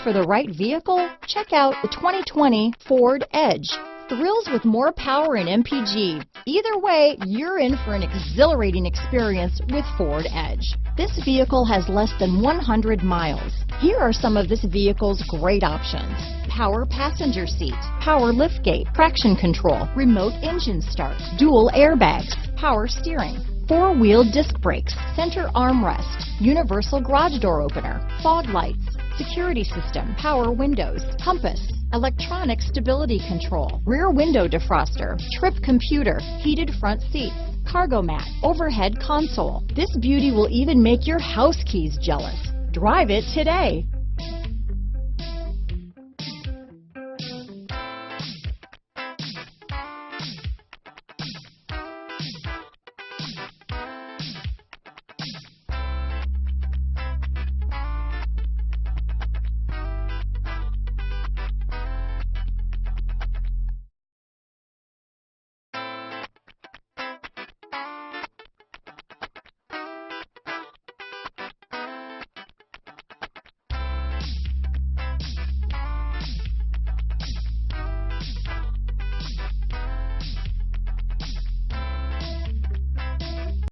for the right vehicle? Check out the 2020 Ford Edge. Thrills with more power and MPG. Either way, you're in for an exhilarating experience with Ford Edge. This vehicle has less than 100 miles. Here are some of this vehicle's great options: power passenger seat, power liftgate, traction control, remote engine start, dual airbags, power steering, four-wheel disc brakes, center armrest, universal garage door opener, fog lights, security system, power windows, compass, electronic stability control, rear window defroster, trip computer, heated front seats, cargo mat, overhead console. This beauty will even make your house keys jealous. Drive it today.